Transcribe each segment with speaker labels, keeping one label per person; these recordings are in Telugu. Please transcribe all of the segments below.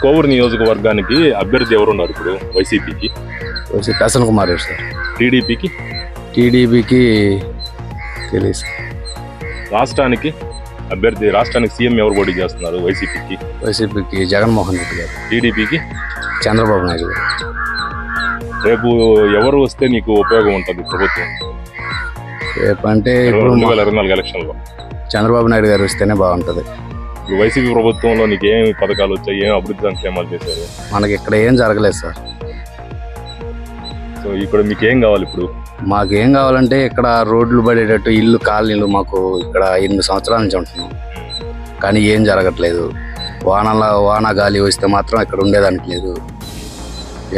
Speaker 1: కోవూరు నియోజకవర్గానికి అభ్యర్థి ఎవరున్నారు ఇప్పుడు వైసీపీకి?
Speaker 2: ప్రసన్న కుమార్ సార్.
Speaker 1: టీడీపీకి?
Speaker 2: టీడీపీకి తెలియదు.
Speaker 1: రాష్ట్రానికి అభ్యర్థి, రాష్ట్రానికి సీఎం ఎవరు పోటీ చేస్తున్నారు వైసీపీకి?
Speaker 2: వైసీపీకి జగన్మోహన్ రెడ్డి గారు.
Speaker 1: టీడీపీకి
Speaker 2: చంద్రబాబు నాయుడు గారు.
Speaker 1: రేపు ఎవరు వస్తే నీకు ఉపయోగం ఉంటుంది ప్రభుత్వం?
Speaker 2: రేపు అంటే
Speaker 1: 2024 ఎలక్షన్లో
Speaker 2: చంద్రబాబు నాయుడు గారు వస్తేనే బాగుంటుంది.
Speaker 1: ఇప్పుడు వైసీపీ ప్రభుత్వంలో నీకు ఏమి పథకాలు వచ్చాయి, ఏం అభివృద్ధి సంక్షేమాలు చేశారు?
Speaker 2: మనకి ఇక్కడ ఏం జరగలేదు సార్.
Speaker 1: సో ఇక్కడ మీకు ఏం కావాలి ఇప్పుడు?
Speaker 2: మాకేం కావాలంటే ఇక్కడ రోడ్లు పడేటట్టు ఇల్లు కాలనీలు మాకు ఇక్కడ 8 సంవత్సరాల నుంచి ఉంటున్నాం, కానీ ఏం జరగట్లేదు. వాన గాలి వస్తే మాత్రం ఇక్కడ ఉండేదానికి లేదు.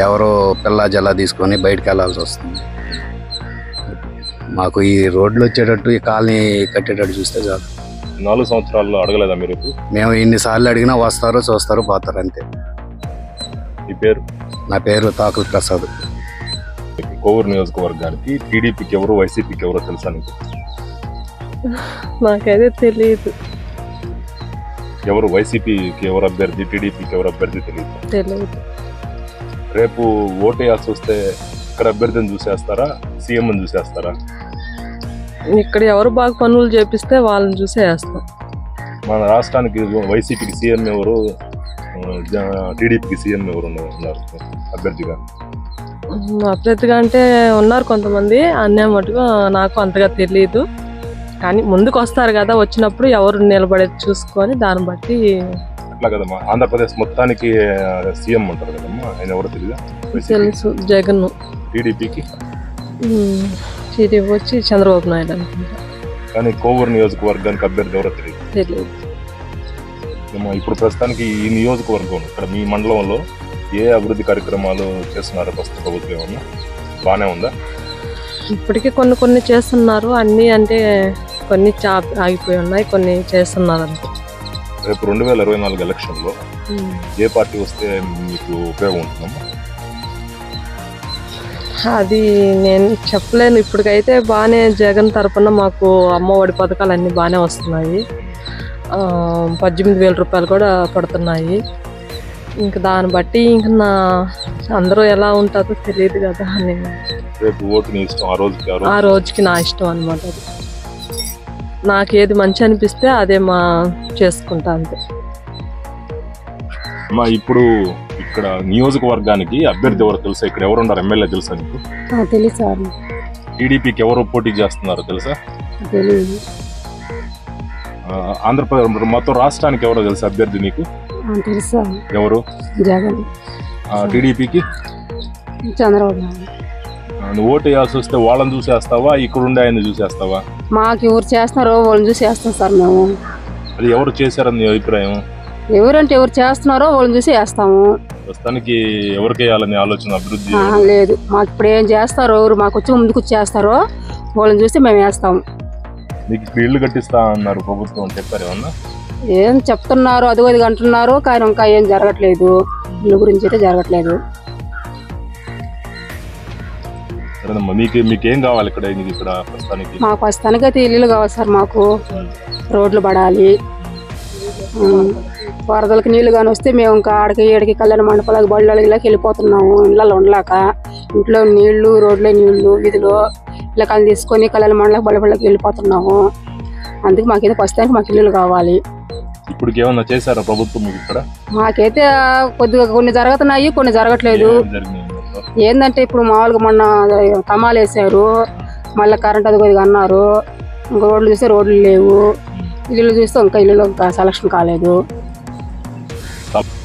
Speaker 2: ఎవరో పిల్ల జల్ల తీసుకొని బయటకు వెళ్ళాల్సి వస్తుంది. మాకు ఈ రోడ్లు వచ్చేటట్టు ఈ కాలనీ కట్టేటట్టు చూస్తే చాలు.
Speaker 1: 4 సంవత్సరాల్లో అడగలేదా మీరు?
Speaker 2: మేము ఎన్నిసార్లు అడిగినా వస్తారు, చూస్తారు, పోతారు అంతే.
Speaker 1: మీ పేరు?
Speaker 2: నా పేరు తాకుల ప్రసాద్.
Speaker 1: కోవూరు నియోజకవర్గానికి టీడీపీకి ఎవరు, వైసీపీకి ఎవరో తెలుసా నీకు?
Speaker 3: నాకైతే తెలియదు.
Speaker 1: ఎవరు వైసీపీకి ఎవరు అభ్యర్థి, టీడీపీకి ఎవరు అభ్యర్థి తెలియదు. రేపు ఓటేయాల్సి వస్తే ఇక్కడ అభ్యర్థిని చూసేస్తారా, సీఎంని చూసేస్తారా?
Speaker 3: ఇక్కడ ఎవరు బాగా పనులు చేపిస్తే వాళ్ళని చూసే వేస్తాం.
Speaker 1: మన రాష్ట్రానికి వైసీపీకి సీఎం ఎవరు, టీడీపీకి సీఎం ఎవరు ఉన్నారు అభ్యర్థిగా?
Speaker 3: అభ్యర్థిగా అంటే ఉన్నారు కొంతమంది, అన్నే మటుకు నాకు అంతగా తెలియదు. కానీ ముందుకు వస్తారు కదా, వచ్చినప్పుడు ఎవరు నిలబడేది చూసుకొని దాన్ని బట్టి.
Speaker 1: అట్లా కదమ్మా, ఆంధ్రప్రదేశ్ మొత్తానికి సీఎం ఉంటారు కదమ్మా, ఆయన ఎవరు తెలియదా?
Speaker 3: తెలుసు, జగన్.
Speaker 1: టీడీపీకి?
Speaker 3: టీడీపీ వచ్చి చంద్రబాబు నాయుడు అనుకుంటా.
Speaker 1: కానీ కోవూరు నియోజకవర్గానికి అభ్యర్థి ఎవరో తెలియదు. ఇప్పుడు ప్రస్తుతానికి ఈ నియోజకవర్గం ఇక్కడ మీ మండలంలో ఏ అభివృద్ధి కార్యక్రమాలు చేస్తున్నారు ప్రస్తుత ప్రభుత్వం? ఏమన్నా బాగానే ఉందా?
Speaker 3: ఇప్పటికీ కొన్ని చేస్తున్నారు, అన్నీ అంటే కొన్ని ఆగిపోయి ఉన్నాయి, కొన్ని చేస్తున్నారు అంతే.
Speaker 1: రేపు 2024 ఎలక్షన్లో ఏ పార్టీ వస్తే మీకు ఉపయోగం ఉంటుందమ్మా?
Speaker 3: అది నేను చెప్పలేను. ఇప్పటికైతే బాగానే జగన్ తరఫున మాకు అమ్మఒడి పథకాలు అన్నీ బాగానే వస్తున్నాయి. 18,000 రూపాయలు కూడా పడుతున్నాయి. ఇంకా దాన్ని బట్టి ఇంకా అందరూ ఎలా ఉంటుందో తెలియదు కదా. నేను
Speaker 1: రేపు ఓటు నీ ఇష్టం, ఆ
Speaker 3: రోజుకి నా ఇష్టం అనమాట. అది నాకు ఏది మంచి అనిపిస్తే అదే చేసుకుంటా అంతే.
Speaker 1: ఇప్పుడు ఇక్కడ నియోజకవర్గానికి అభ్యర్థి ఎవరు తెలుసా? ఇక్కడ ఎవరు ఉన్నారు ఎమ్మెల్యే తెలుసా నీకు?
Speaker 3: తెలుసా.
Speaker 1: టీడీపీకి ఎవరు పోటీ చేస్తున్నారు తెలుసా?
Speaker 3: తెలియదు.
Speaker 1: ఆంధ్రప్రదేశ్ మొత్తం రాష్ట్రానికి ఎవరో తెలుసా అభ్యర్థి నీకు?
Speaker 3: తెలుసా.
Speaker 1: ఎవరు?
Speaker 3: జగన్.
Speaker 1: టీడీపీకి
Speaker 3: చంద్రబాబు నాయుడు.
Speaker 1: నువ్వు ఓటు వేయాల్సి వస్తే వాళ్ళని చూసేస్తావా, ఇక్కడ ఉండే ఆయన చూసేస్తావా?
Speaker 3: మాకు ఎవరు చేస్తున్నారో వాళ్ళని చూసి వేస్తాం సార్ మేము.
Speaker 1: అది ఎవరు చేశారని నీ అభిప్రాయం?
Speaker 3: ఎవరంటే ఎవరు చేస్తున్నారో వాళ్ళని చూసి వేస్తాము.
Speaker 1: ప్రస్తుతానికి ఎవరికి వేయాలని ఆలోచన, అభివృద్ధి
Speaker 3: లేదు. మాకు ఇప్పుడు ఏం చేస్తారో, ఎవరు మాకు వచ్చి ముందుకు చేస్తారో వాళ్ళని చూసి మేము వేస్తాము.
Speaker 1: మీకు ఇప్పుడు ఇల్లు కట్టిస్తా అన్నారు ప్రభుత్వం, చెప్పారు ఏమన్నా?
Speaker 3: ఏం చెప్తున్నారు, అదిగో ఇది అంటున్నారు, కానీ ఇంకా ఏం జరగట్లేదు. ఇల్లు గురించి అయితే జరగట్లేదు.
Speaker 1: సరేనమ్మా, మీకేం కావాలి ఇక్కడ? ఇక్కడ ప్రస్తుతానికి
Speaker 3: మాకు ప్రస్తుతానికి అయితే ఇల్లు కావాలి సార్. మాకు రోడ్లు పడాలి, వరదలకు నీళ్లు కానీ వస్తే మేము ఇంకా ఆడికి ఏడికి కళ్యాణ మండపాలకు బళ్ళకి వెళ్ళిపోతున్నాము. ఇళ్ళలో ఉండలేక ఇంట్లో నీళ్లు, రోడ్లే నీళ్లు, వీధిలో ఇలా కానీ తీసుకొని కళ్యాణ మండలకు బళ్ళకి వెళ్ళిపోతున్నాము. అందుకే మాకైతే ప్రస్తుతానికి మాకు ఇల్లు కావాలి.
Speaker 1: ఇప్పుడు ఏమన్నా చేశారా ప్రభుత్వం మీకు ఇక్కడ?
Speaker 3: మాకైతే కొద్దిగా కొన్ని జరుగుతున్నాయి, కొన్ని జరగట్లేదు. ఏంటంటే ఇప్పుడు మామూలుగా మొన్న కమాలు వేసారు, మళ్ళీ కరెంట్ అది కొద్దిగా అన్నారు. ఇంకా రోడ్లు చూస్తే రోడ్లు లేవు, ఇల్లు చూస్తే ఇంకా ఇల్లు ఇంకా సెలక్షన్ కాలేదు.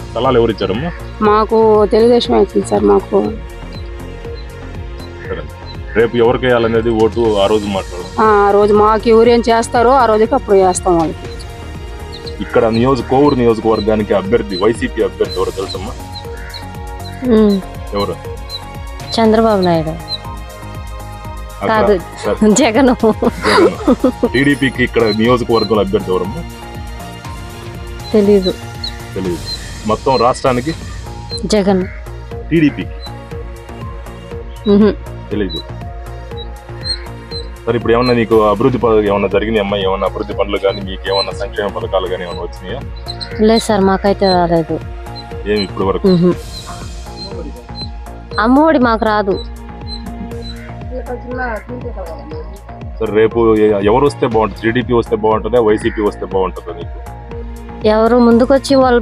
Speaker 1: స్థలాలు ఎవరు ఇచ్చారమ్మా?
Speaker 3: మాకు తెలుగుదేశం వచ్చింది సార్. మాకు
Speaker 1: రేపు ఎవరికి వేయాలనేది ఓటు ఆ రోజు మాట్లాడు.
Speaker 3: ఆ రోజు మాకు ఎవరు ఏం చేస్తారో ఆ రోజుకి అప్పుడు వేస్తాం వాళ్ళకి.
Speaker 1: ఇక్కడ కోవూరు నియోజకవర్గానికి అభ్యర్థి, వైసీపీ అభ్యర్థి ఎవరు తెలుసమ్మా? ఎవరు?
Speaker 4: చంద్రబాబు నాయుడు కాదు, జగన్.
Speaker 1: టీడీపీకి ఇక్కడ నియోజకవర్గంలో అభ్యర్థి ఎవరమ్మా?
Speaker 4: తెలీదు.
Speaker 1: మొత్తం రాష్ట్రానికి
Speaker 4: జగన్.
Speaker 1: టీడీపీకి తెలీదు. సరే, ఇప్పుడు ఏమన్నా నీకు అభివృద్ధి పథకాలు ఏమన్నా జరిగినాయి అమ్మా? ఏమన్నా అభివృద్ధి పనులు కానీ మీకు ఏమన్నా సంక్షేమ పథకాలు కానీ ఏమన్నా వచ్చినాయా?
Speaker 4: లేదు సార్, మాకైతే రాలేదు.
Speaker 1: ఏమి ఇప్పటి వరకు?
Speaker 4: అమ్మఒడి మాకు రాదు.
Speaker 1: సరే రేపు ఎవరు వస్తే బాగుంటుంది? టీడీపీ వస్తే బాగుంటుందా, వైసీపీ వస్తే బాగుంటుందా? నీకు
Speaker 4: ఎవరు ముందుకొచ్చి వాళ్ళు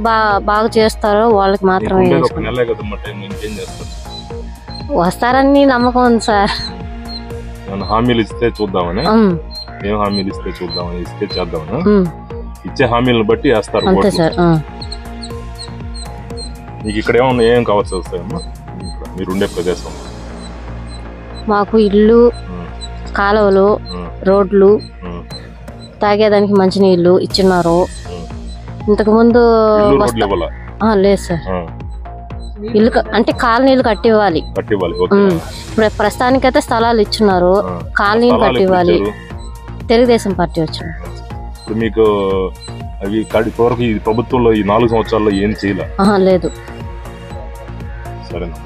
Speaker 4: బాగా చేస్తారో వాళ్ళకి మాత్రమే
Speaker 1: ఒక నెలే కదమ్మా టైం, ఇంకేం చేస్తారు?
Speaker 4: వస్తారని నమ్మకం ఉంది సార్.
Speaker 1: ఏమైనా హామీలు ఇస్తే చూద్దామని? ఏం హామీలు ఇస్తే చూద్దామని, ఇస్తే చేద్దామని? ఇచ్చే హామీలను బట్టి వేస్తారు
Speaker 4: అంతే సార్.
Speaker 1: మీకు ఇక్కడ ఏమన్నా ఏం కావాల్సి వస్తాయమ్మా మీరుండే ప్రదేశం?
Speaker 4: మాకు ఇల్లు, కాలువలు, రోడ్లు, తాగేదానికి మంచినీళ్ళు ఇచ్చినారు. ఇంతకు ముందు లేదు సార్. ఇల్లు అంటే కాలనీలు కట్టివ్వాలి. ఇప్పుడు ప్రస్తుతానికైతే స్థలాలు ఇచ్చినారు, కాలనీలు కట్టివ్వాలి. తెలుగుదేశం పార్టీ వచ్చింది.
Speaker 1: మీకు అవి ఈ ప్రభుత్వంలో ఈ 4 సంవత్సరాల్లో ఏం చేయలేదు?
Speaker 4: లేదు.
Speaker 1: సరేనా.